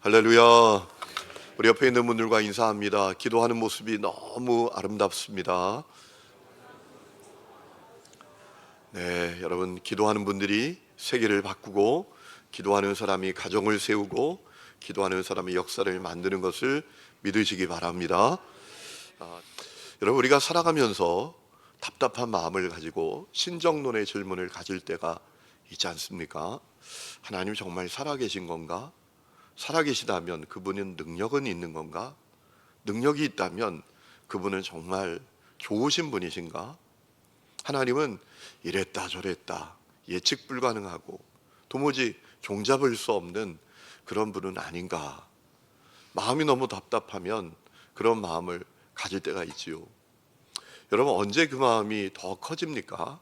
할렐루야. 우리 옆에 있는 분들과 인사합니다. 기도하는 모습이 너무 아름답습니다. 네, 여러분, 기도하는 분들이 세계를 바꾸고, 기도하는 사람이 가정을 세우고, 기도하는 사람이 역사를 만드는 것을 믿으시기 바랍니다. 여러분, 우리가 살아가면서 답답한 마음을 가지고 신정론의 질문을 가질 때가 있지 않습니까? 하나님 정말 살아계신 건가? 살아계시다면 그분은 능력은 있는 건가? 능력이 있다면 그분은 정말 좋으신 분이신가? 하나님은 이랬다 저랬다 예측 불가능하고 도무지 종잡을 수 없는 그런 분은 아닌가? 마음이 너무 답답하면 그런 마음을 가질 때가 있지요. 여러분, 언제 그 마음이 더 커집니까?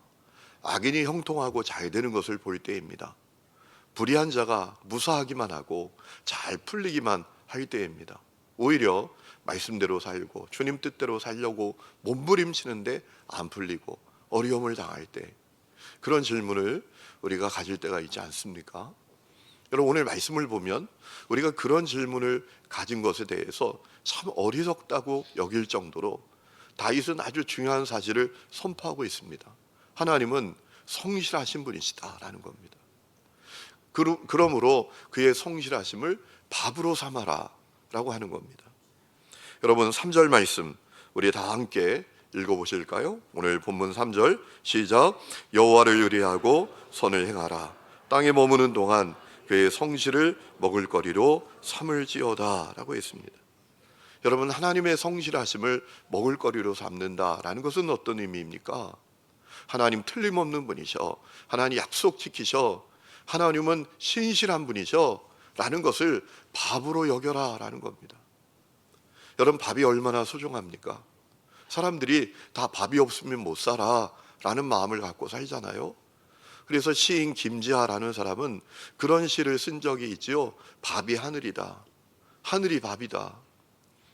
악인이 형통하고 잘 되는 것을 볼 때입니다. 불의한 자가 무사하기만 하고 잘 풀리기만 할 때입니다. 오히려 말씀대로 살고 주님 뜻대로 살려고 몸부림치는데 안 풀리고 어려움을 당할 때, 그런 질문을 우리가 가질 때가 있지 않습니까? 여러분, 오늘 말씀을 보면 우리가 그런 질문을 가진 것에 대해서 참 어리석다고 여길 정도로 다윗은 아주 중요한 사실을 선포하고 있습니다. 하나님은 성실하신 분이시다라는 겁니다. 그러므로 그의 성실하심을 밥으로 삼아라 라고 하는 겁니다. 여러분, 3절 말씀 우리 다 함께 읽어보실까요? 오늘 본문 3절 시작. 여호와를 의뢰하고 선을 행하라. 땅에 머무는 동안 그의 성실을 먹을거리로 삼을지어다 라고 했습니다. 여러분, 하나님의 성실하심을 먹을거리로 삼는다라는 것은 어떤 의미입니까? 하나님 틀림없는 분이셔, 하나님 약속 지키셔, 하나님은 신실한 분이셔 라는 것을 밥으로 여겨라 라는 겁니다. 여러분, 밥이 얼마나 소중합니까? 사람들이 다 밥이 없으면 못 살아 라는 마음을 갖고 살잖아요. 그래서 시인 김지하라는 사람은 그런 시를 쓴 적이 있지요. 밥이 하늘이다, 하늘이 밥이다.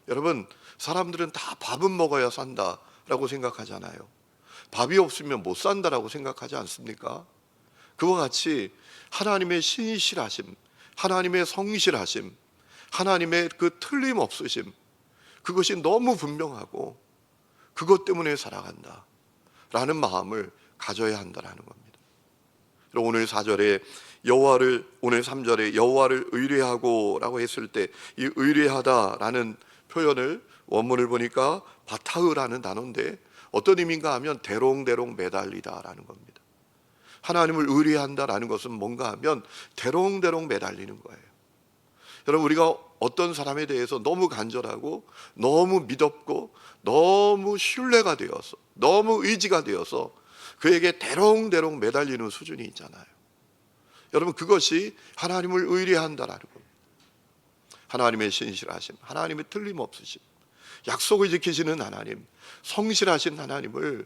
여러분, 사람들은 다 밥은 먹어야 산다 라고 생각하잖아요. 밥이 없으면 못 산다라고 생각하지 않습니까? 그와 같이 하나님의 신실하심, 하나님의 성실하심, 하나님의 그 틀림없으심, 그것이 너무 분명하고 그것 때문에 살아간다 라는 마음을 가져야 한다라는 겁니다. 오늘 4절에 여호와를, 오늘 3절에 여호와를 의뢰하고 라고 했을 때 이 의뢰하다라는 표현을 원문을 보니까 바타흐라는 단어인데 어떤 의미인가 하면 대롱대롱 매달리다라는 겁니다. 하나님을 의뢰한다라는 것은 뭔가 하면 대롱대롱 매달리는 거예요. 여러분, 우리가 어떤 사람에 대해서 너무 간절하고 너무 믿었고 너무 신뢰가 되어서 너무 의지가 되어서 그에게 대롱대롱 매달리는 수준이 있잖아요. 여러분, 그것이 하나님을 의뢰한다라는 겁니다. 하나님의 신실하심, 하나님의 틀림없으심, 약속을 지키시는 하나님, 성실하신 하나님을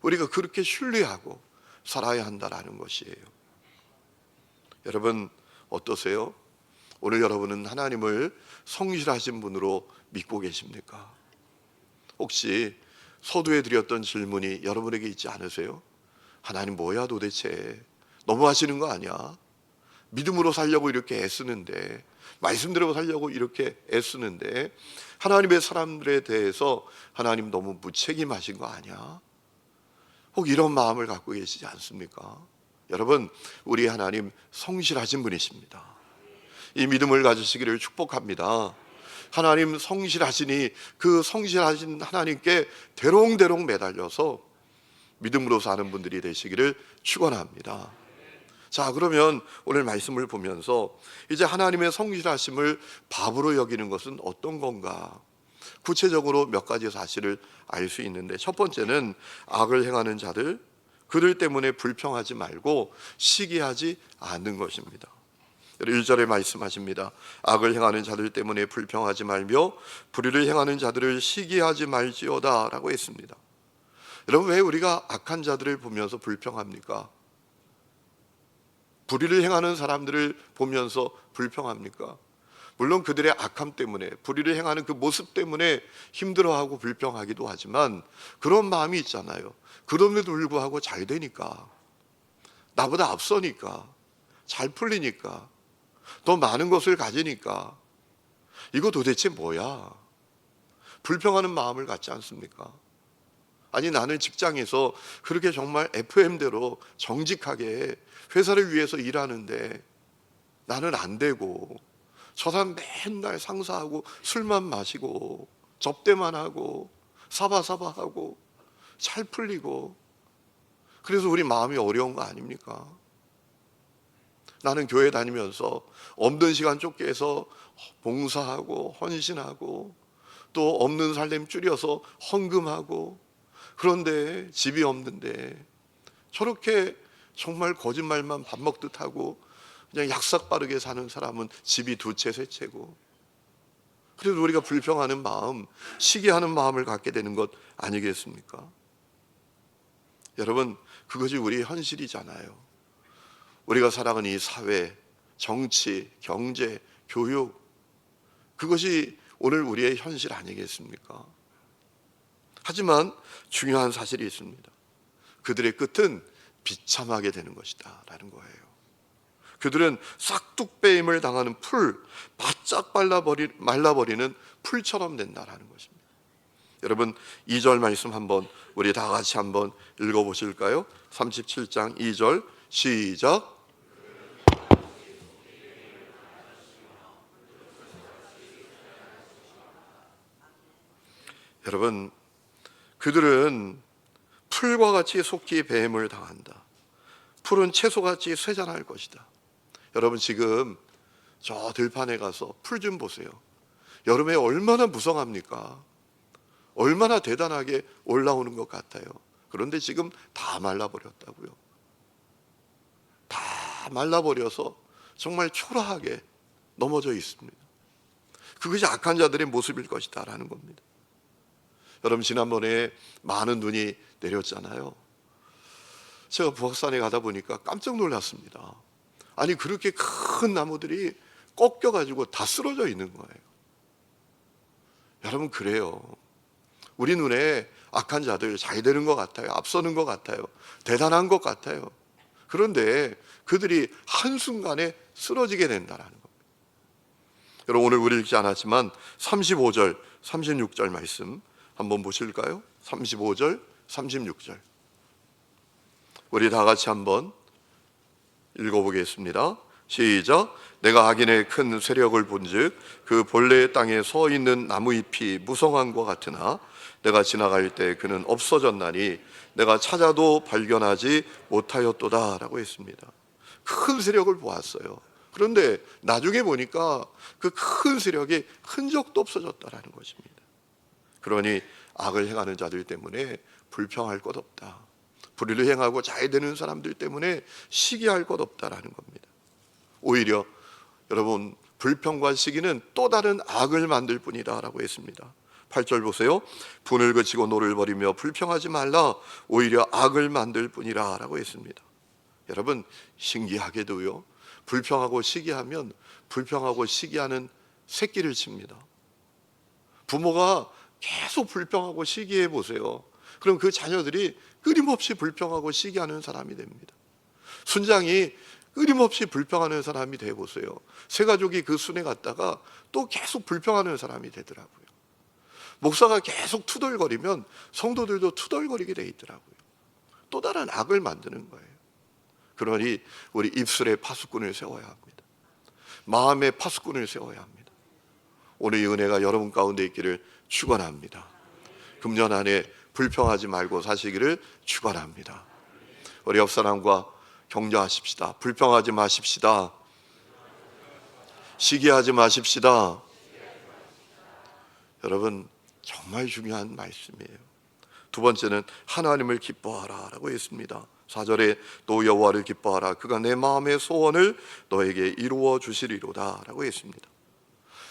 우리가 그렇게 신뢰하고 살아야 한다라는 것이에요. 여러분, 어떠세요? 오늘 여러분은 하나님을 성실하신 분으로 믿고 계십니까? 혹시 서두에 드렸던 질문이 여러분에게 있지 않으세요? 하나님 뭐야 도대체? 너무 하시는 거 아니야? 믿음으로 살려고 이렇게 애쓰는데, 말씀대로 살려고 이렇게 애쓰는데 하나님의 사람들에 대해서 하나님 너무 무책임하신 거 아니야? 혹 이런 마음을 갖고 계시지 않습니까? 여러분, 우리 하나님 성실하신 분이십니다. 이 믿음을 가지시기를 축복합니다. 하나님 성실하시니 그 성실하신 하나님께 대롱대롱 매달려서 믿음으로 사는 분들이 되시기를 축원합니다. 자, 그러면 오늘 말씀을 보면서 이제 하나님의 성실하심을 밥으로 여기는 것은 어떤 건가? 구체적으로 몇 가지 사실을 알 수 있는데, 첫 번째는 악을 행하는 자들, 그들 때문에 불평하지 말고 시기하지 않는 것입니다. 1절에 말씀하십니다. 악을 행하는 자들 때문에 불평하지 말며 불의를 행하는 자들을 시기하지 말지어다 라고 했습니다. 여러분, 왜 우리가 악한 자들을 보면서 불평합니까? 불의를 행하는 사람들을 보면서 불평합니까? 물론 그들의 악함 때문에, 불의를 행하는 그 모습 때문에 힘들어하고 불평하기도 하지만 그런 마음이 있잖아요. 그럼에도 불구하고 잘 되니까, 나보다 앞서니까, 잘 풀리니까, 더 많은 것을 가지니까 이거 도대체 뭐야? 불평하는 마음을 갖지 않습니까? 아니, 나는 직장에서 그렇게 정말 FM대로 정직하게 회사를 위해서 일하는데 나는 안 되고, 저 사람 맨날 상사하고 술만 마시고 접대만 하고 사바사바하고 잘 풀리고, 그래서 우리 마음이 어려운 거 아닙니까? 나는 교회 다니면서 없는 시간 쫓겨서 봉사하고 헌신하고 또 없는 살림 줄여서 헌금하고, 그런데 집이 없는데 저렇게 정말 거짓말만 밥 먹듯 하고 그냥 약삭 빠르게 사는 사람은 집이 두 채 세 채고, 그래도 우리가 불평하는 마음, 시기하는 마음을 갖게 되는 것 아니겠습니까? 여러분, 그것이 우리의 현실이잖아요. 우리가 살아가는 이 사회, 정치, 경제, 교육, 그것이 오늘 우리의 현실 아니겠습니까? 하지만 중요한 사실이 있습니다. 그들의 끝은 비참하게 되는 것이다 라는 거예요. 그들은 싹둑배임을 당하는 풀, 바짝 말라버리는 풀처럼 된다라는 것입니다. 여러분, 2절 말씀 한번 우리 다 같이 한번 읽어보실까요? 37장 2절 시작. 여러분, 그들은 풀과 같이 속히 배임을 당한다. 풀은 채소같이 쇠잔할 것이다. 여러분, 지금 저 들판에 가서 풀 좀 보세요. 여름에 얼마나 무성합니까? 얼마나 대단하게 올라오는 것 같아요. 그런데 지금 다 말라버렸다고요. 다 말라버려서 정말 초라하게 넘어져 있습니다. 그것이 악한 자들의 모습일 것이다 라는 겁니다. 여러분, 지난번에 많은 눈이 내렸잖아요. 제가 부악산에 가다 보니까 깜짝 놀랐습니다. 아니, 그렇게 큰 나무들이 꺾여가지고 다 쓰러져 있는 거예요. 여러분, 그래요. 우리 눈에 악한 자들 잘 되는 것 같아요. 앞서는 것 같아요. 대단한 것 같아요. 그런데 그들이 한순간에 쓰러지게 된다는 겁니다. 여러분, 오늘 우리 읽지 않았지만 35절, 36절 말씀 한번 보실까요? 35절, 36절 우리 다 같이 한번 읽어보겠습니다. 시작. 내가 악인의 큰 세력을 본즉 그 본래의 땅에 서 있는 나무잎이 무성한 것 같으나 내가 지나갈 때 그는 없어졌나니 내가 찾아도 발견하지 못하였도다 라고 했습니다. 큰 세력을 보았어요. 그런데 나중에 보니까 그 큰 세력이 흔적도 없어졌다라는 것입니다. 그러니 악을 행하는 자들 때문에 불평할 것 없다. 불의를 행하고 잘 되는 사람들 때문에 시기할 것 없다라는 겁니다. 오히려 여러분, 불평과 시기는 또 다른 악을 만들 뿐이다 라고 했습니다. 8절 보세요. 분을 그치고 노를 버리며 불평하지 말라. 오히려 악을 만들 뿐이라 라고 했습니다. 여러분, 신기하게도요, 불평하고 시기하면 불평하고 시기하는 새끼를 칩니다. 부모가 계속 불평하고 시기해 보세요. 그럼 그 자녀들이 끊임없이 불평하고 시기하는 사람이 됩니다. 순장이 끊임없이 불평하는 사람이 돼 보세요. 새 가족이 그 순에 갔다가 또 계속 불평하는 사람이 되더라고요. 목사가 계속 투덜거리면 성도들도 투덜거리게 돼 있더라고요. 또 다른 악을 만드는 거예요. 그러니 우리 입술에 파수꾼을 세워야 합니다. 마음에 파수꾼을 세워야 합니다. 오늘 이 은혜가 여러분 가운데 있기를 축원합니다. 금년 안에 불평하지 말고 사시기를 축원합니다. 우리 옆 사람과 격려하십시다. 불평하지 마십시다. 시기하지 마십시다. 여러분, 정말 중요한 말씀이에요. 두 번째는 하나님을 기뻐하라 라고 했습니다. 4절에 또 여호와를 기뻐하라. 그가 내 마음의 소원을 너에게 이루어 주시리로다 라고 했습니다.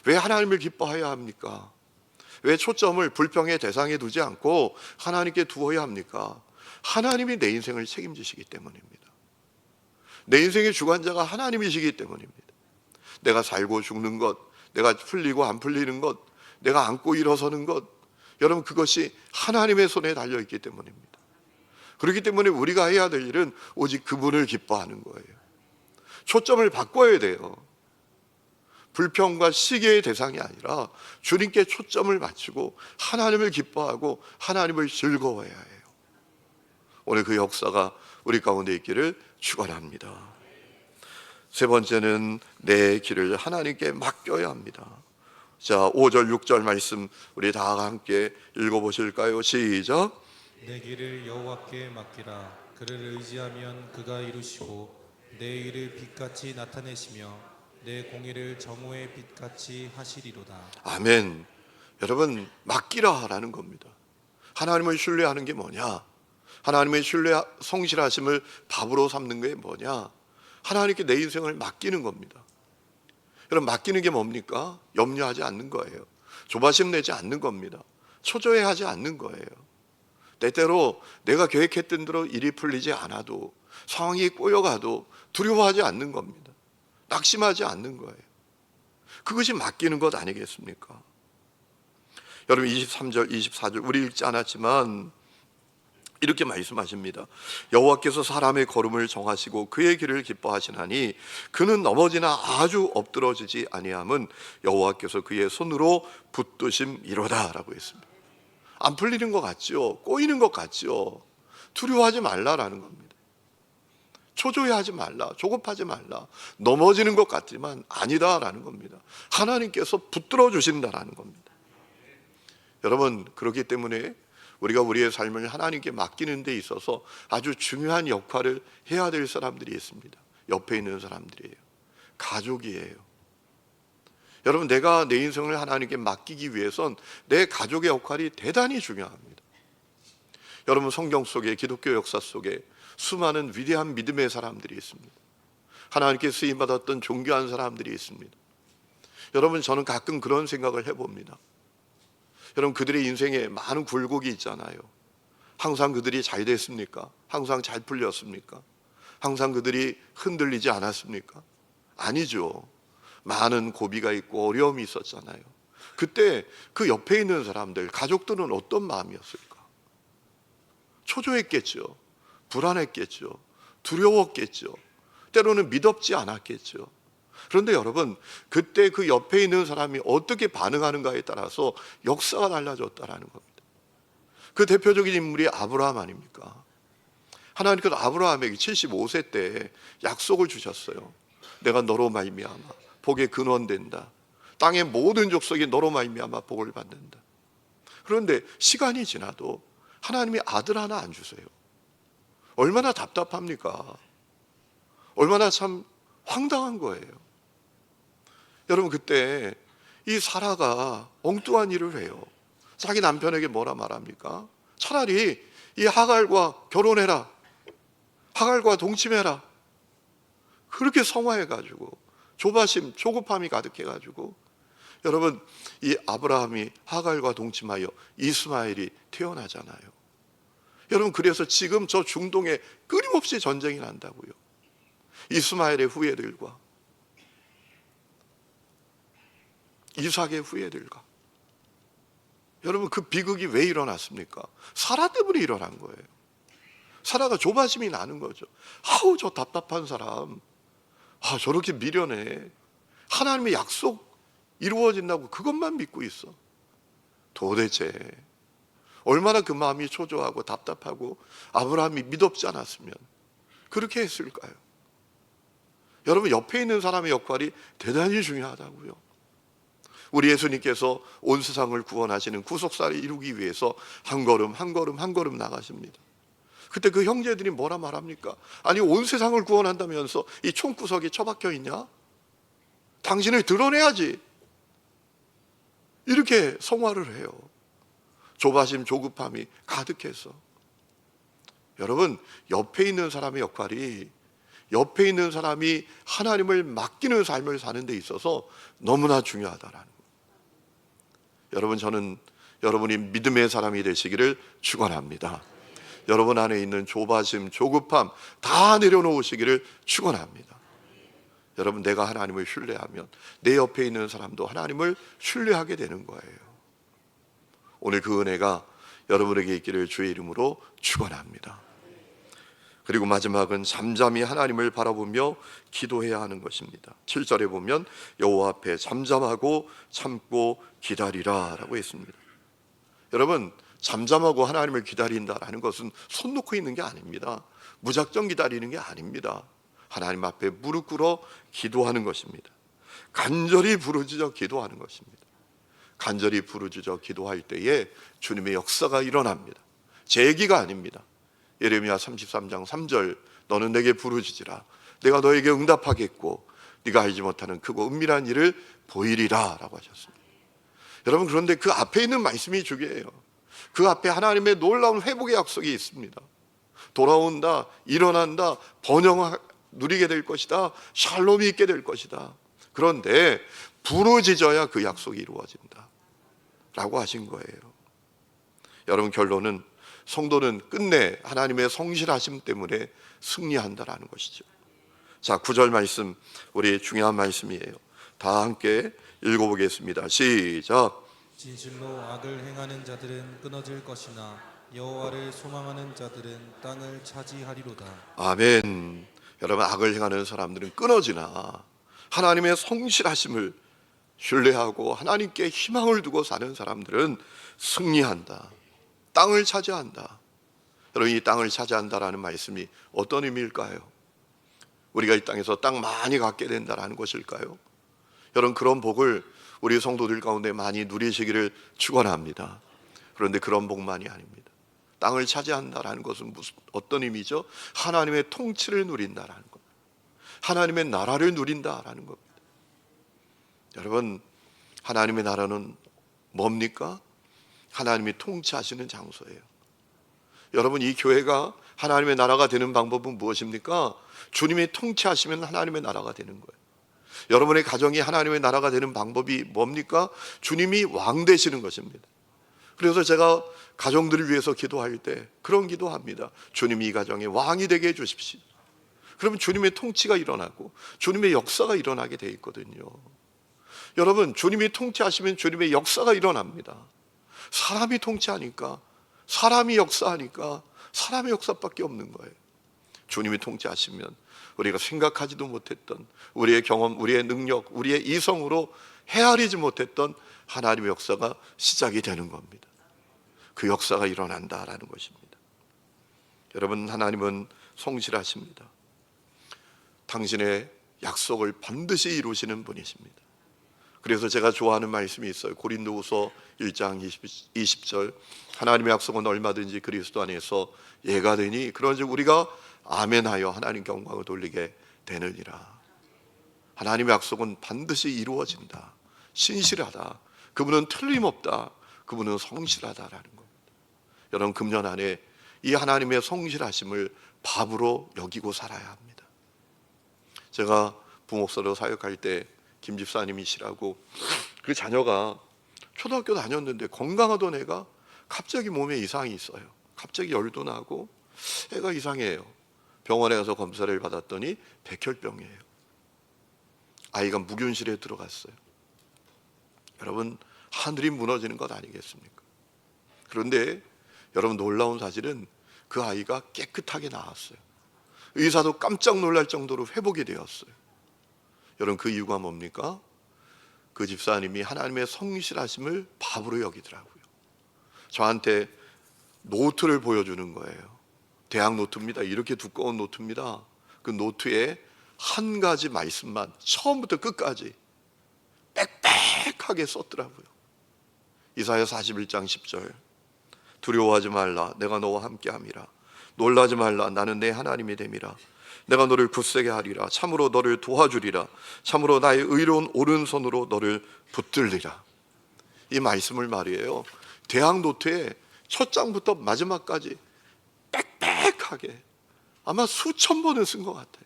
왜 하나님을 기뻐해야 합니까? 왜 초점을 불평의 대상에 두지 않고 하나님께 두어야 합니까? 하나님이 내 인생을 책임지시기 때문입니다. 내 인생의 주관자가 하나님이시기 때문입니다. 내가 살고 죽는 것, 내가 풀리고 안 풀리는 것, 내가 앉고 일어서는 것, 여러분, 그것이 하나님의 손에 달려있기 때문입니다. 그렇기 때문에 우리가 해야 될 일은 오직 그분을 기뻐하는 거예요. 초점을 바꿔야 돼요. 불평과 시기의 대상이 아니라 주님께 초점을 맞추고 하나님을 기뻐하고 하나님을 즐거워해야 해요. 오늘 그 역사가 우리 가운데 있기를 축원합니다. 세 번째는 내 길을 하나님께 맡겨야 합니다. 자, 5절 6절 말씀 우리 다 함께 읽어보실까요? 시작. 내 길을 여호와께 맡기라. 그를 의지하면 그가 이루시고 내 일을 빛같이 나타내시며 내 공의를 정오의 빛같이 하시리로다. 아멘. 여러분, 맡기라라는 겁니다. 하나님을 신뢰하는 게 뭐냐? 하나님의 신뢰 성실하심을 밥으로 삼는 게 뭐냐? 하나님께 내 인생을 맡기는 겁니다. 여러분, 맡기는 게 뭡니까? 염려하지 않는 거예요. 조바심 내지 않는 겁니다. 초조해하지 않는 거예요. 때때로 내가 계획했던 대로 일이 풀리지 않아도, 상황이 꼬여가도 두려워하지 않는 겁니다. 낙심하지 않는 거예요. 그것이 맡기는 것 아니겠습니까? 여러분, 23절 24절 우리 읽지 않았지만 이렇게 말씀하십니다. 여호와께서 사람의 걸음을 정하시고 그의 길을 기뻐하시나니 그는 넘어지나 아주 엎드러지지 아니함은 여호와께서 그의 손으로 붙드심이로다 라고 했습니다. 안 풀리는 것 같죠? 꼬이는 것 같죠? 두려워하지 말라라는 겁니다. 초조해하지 말라, 조급하지 말라. 넘어지는 것 같지만 아니다라는 겁니다. 하나님께서 붙들어 주신다라는 겁니다. 여러분, 그렇기 때문에 우리가 우리의 삶을 하나님께 맡기는 데 있어서 아주 중요한 역할을 해야 될 사람들이 있습니다. 옆에 있는 사람들이에요. 가족이에요. 여러분, 내가 내 인생을 하나님께 맡기기 위해선 내 가족의 역할이 대단히 중요합니다. 여러분, 성경 속에, 기독교 역사 속에 수많은 위대한 믿음의 사람들이 있습니다. 하나님께 쓰임받았던 존귀한 사람들이 있습니다. 여러분, 저는 가끔 그런 생각을 해봅니다. 여러분, 그들의 인생에 많은 굴곡이 있잖아요. 항상 그들이 잘 됐습니까? 항상 잘 풀렸습니까? 항상 그들이 흔들리지 않았습니까? 아니죠. 많은 고비가 있고 어려움이 있었잖아요. 그때 그 옆에 있는 사람들, 가족들은 어떤 마음이었을까? 초조했겠죠. 불안했겠죠. 두려웠겠죠. 때로는 믿었지 않았겠죠. 그런데 여러분, 그때 그 옆에 있는 사람이 어떻게 반응하는가에 따라서 역사가 달라졌다라는 겁니다. 그 대표적인 인물이 아브라함 아닙니까? 하나님께서 아브라함에게 75세 때 약속을 주셨어요. 내가 너로 말미암아 복의 근원된다. 땅의 모든 족속이 너로 말미암아 복을 받는다. 그런데 시간이 지나도 하나님이 아들 하나 안 주세요. 얼마나 답답합니까? 얼마나 참 황당한 거예요. 여러분, 그때 이 사라가 엉뚱한 일을 해요. 자기 남편에게 뭐라 말합니까? 차라리 이 하갈과 결혼해라. 하갈과 동침해라. 그렇게 성화해가지고 조바심, 조급함이 가득해가지고 여러분, 이 아브라함이 하갈과 동침하여 이스마엘이 태어나잖아요. 여러분, 그래서 지금 저 중동에 끊임없이 전쟁이 난다고요. 이스마엘의 후예들과 이삭의 후예들과. 여러분, 그 비극이 왜 일어났습니까? 사라 때문에 일어난 거예요. 사라가 조바심이 나는 거죠. 아우, 저 답답한 사람, 저렇게 미련해. 하나님의 약속 이루어진다고 그것만 믿고 있어. 도대체 얼마나 그 마음이 초조하고 답답하고 아브라함이 믿었지 않았으면 그렇게 했을까요? 여러분, 옆에 있는 사람의 역할이 대단히 중요하다고요. 우리 예수님께서 온 세상을 구원하시는 구속사를 이루기 위해서 한 걸음 한 걸음 한 걸음 나가십니다. 그때 그 형제들이 뭐라 말합니까? 아니, 온 세상을 구원한다면서 이 총구석에 처박혀 있냐? 당신을 드러내야지. 이렇게 성화를 해요. 조바심, 조급함이 가득해서. 여러분, 옆에 있는 사람의 역할이, 옆에 있는 사람이 하나님을 맡기는 삶을 사는 데 있어서 너무나 중요하다라는 거예요. 여러분, 저는 여러분이 믿음의 사람이 되시기를 축원합니다. 여러분 안에 있는 조바심, 조급함 다 내려놓으시기를 축원합니다. 여러분, 내가 하나님을 신뢰하면 내 옆에 있는 사람도 하나님을 신뢰하게 되는 거예요. 오늘 그 은혜가 여러분에게 있기를 주의 이름으로 축원합니다. 그리고 마지막은 잠잠히 하나님을 바라보며 기도해야 하는 것입니다. 7절에 보면 여호와 앞에 잠잠하고 참고 기다리라 라고 했습니다. 여러분, 잠잠하고 하나님을 기다린다라는 것은 손 놓고 있는 게 아닙니다. 무작정 기다리는 게 아닙니다. 하나님 앞에 무릎 꿇어 기도하는 것입니다. 간절히 부르짖어 기도하는 것입니다. 간절히 부르짖어 기도할 때에 주님의 역사가 일어납니다. 제 얘기가 아닙니다. 예레미야 33장 3절, 너는 내게 부르짖으라. 내가 너에게 응답하겠고 네가 알지 못하는 크고 은밀한 일을 보이리라 라고 하셨습니다. 여러분, 그런데 그 앞에 있는 말씀이 중요해요. 그 앞에 하나님의 놀라운 회복의 약속이 있습니다. 돌아온다, 일어난다, 번영 누리게 될 것이다, 샬롬이 있게 될 것이다. 그런데 부르짖어야 그 약속이 이루어진다 라고 하신 거예요. 여러분, 결론은 성도는 끝내 하나님의 성실하심 때문에 승리한다라는 것이죠. 자, 9절 말씀, 우리 중요한 말씀이에요. 다 함께 읽어보겠습니다. 시작. 진실로 악을 행하는 자들은 끊어질 것이나 여호와를 소망하는 자들은 땅을 차지하리로다. 아멘. 여러분, 악을 행하는 사람들은 끊어지나 하나님의 성실하심을 신뢰하고 하나님께 희망을 두고 사는 사람들은 승리한다. 땅을 차지한다. 여러분, 이 땅을 차지한다라는 말씀이 어떤 의미일까요? 우리가 이 땅에서 땅 많이 갖게 된다라는 것일까요? 여러분, 그런 복을 우리 성도들 가운데 많이 누리시기를 축원합니다. 그런데 그런 복만이 아닙니다. 땅을 차지한다라는 것은 어떤 의미죠? 하나님의 통치를 누린다라는 것, 하나님의 나라를 누린다라는 겁니다. 여러분, 하나님의 나라는 뭡니까? 하나님이 통치하시는 장소예요. 여러분, 이 교회가 하나님의 나라가 되는 방법은 무엇입니까? 주님이 통치하시면 하나님의 나라가 되는 거예요. 여러분의 가정이 하나님의 나라가 되는 방법이 뭡니까? 주님이 왕 되시는 것입니다. 그래서 제가 가정들을 위해서 기도할 때 그런 기도합니다. 주님이 이 가정의 왕이 되게 해주십시오. 그러면 주님의 통치가 일어나고 주님의 역사가 일어나게 돼 있거든요. 여러분, 주님이 통치하시면 주님의 역사가 일어납니다. 사람이 통치하니까, 사람이 역사하니까 사람의 역사밖에 없는 거예요. 주님이 통치하시면 우리가 생각하지도 못했던 우리의 경험, 우리의 능력, 우리의 이성으로 헤아리지 못했던 하나님의 역사가 시작이 되는 겁니다. 그 역사가 일어난다라는 것입니다. 여러분, 하나님은 성실하십니다. 당신의 약속을 반드시 이루시는 분이십니다. 그래서 제가 좋아하는 말씀이 있어요. 고린도후서 1장 20절, 하나님의 약속은 얼마든지 그리스도 안에서 예가 되니 그런즉 우리가 아멘하여 하나님께 영광을 돌리게 되느니라. 하나님의 약속은 반드시 이루어진다. 신실하다. 그분은 틀림없다. 그분은 성실하다라는 겁니다. 여러분, 금년 안에 이 하나님의 성실하심을 밥으로 여기고 살아야 합니다. 제가 부목사로 사역할 때 김 집사님이시라고, 그 자녀가 초등학교 다녔는데 건강하던 애가 갑자기 몸에 이상이 있어요. 갑자기 열도 나고 애가 이상해요. 병원에 가서 검사를 받았더니 백혈병이에요. 아이가 무균실에 들어갔어요. 여러분, 하늘이 무너지는 것 아니겠습니까? 그런데 여러분, 놀라운 사실은 그 아이가 깨끗하게 나았어요. 의사도 깜짝 놀랄 정도로 회복이 되었어요. 여러분, 그 이유가 뭡니까? 그 집사님이 하나님의 성실하심을 밥으로 여기더라고요. 저한테 노트를 보여주는 거예요. 대학 노트입니다. 이렇게 두꺼운 노트입니다. 그 노트에 한 가지 말씀만 처음부터 끝까지 빽빽하게 썼더라고요. 이사야 41장 10절, 두려워하지 말라, 내가 너와 함께함이라. 놀라지 말라, 나는 내 하나님이 됨이라. 내가 너를 굳세게 하리라. 참으로 너를 도와주리라. 참으로 나의 의로운 오른손으로 너를 붙들리라. 이 말씀을 말이에요, 대학 노트에 첫 장부터 마지막까지 빽빽하게 아마 수천 번은 쓴 것 같아요.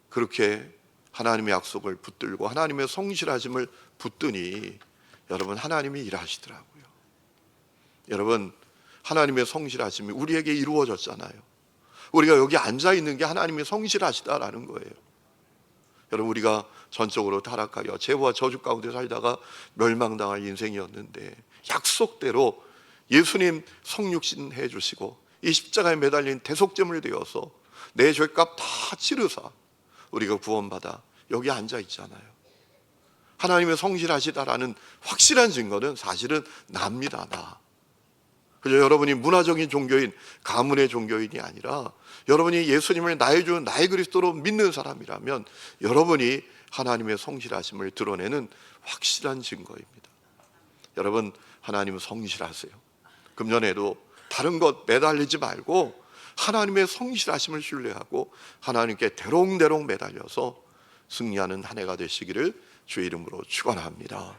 그렇게 하나님의 약속을 붙들고 하나님의 성실하심을 붙드니 여러분, 하나님이 일하시더라고요. 여러분, 하나님의 성실하심이 우리에게 이루어졌잖아요. 우리가 여기 앉아있는 게 하나님의 성실하시다라는 거예요. 여러분, 우리가 전적으로 타락하여 죄와 저주 가운데 살다가 멸망당할 인생이었는데 약속대로 예수님 성육신 해주시고 이 십자가에 매달린 대속제물 되어서 내 죄값 다 치르사 우리가 구원받아 여기 앉아 있잖아요. 하나님의 성실하시다라는 확실한 증거는 사실은 납니다. 나. 그저 여러분이 문화적인 종교인, 가문의 종교인이 아니라 여러분이 예수님을 나의 주, 나의 그리스도로 믿는 사람이라면 여러분이 하나님의 성실하심을 드러내는 확실한 증거입니다. 여러분, 하나님은 성실하세요. 금년에도 다른 것 매달리지 말고 하나님의 성실하심을 신뢰하고 하나님께 대롱대롱 매달려서 승리하는 한 해가 되시기를 주의 이름으로 축원합니다.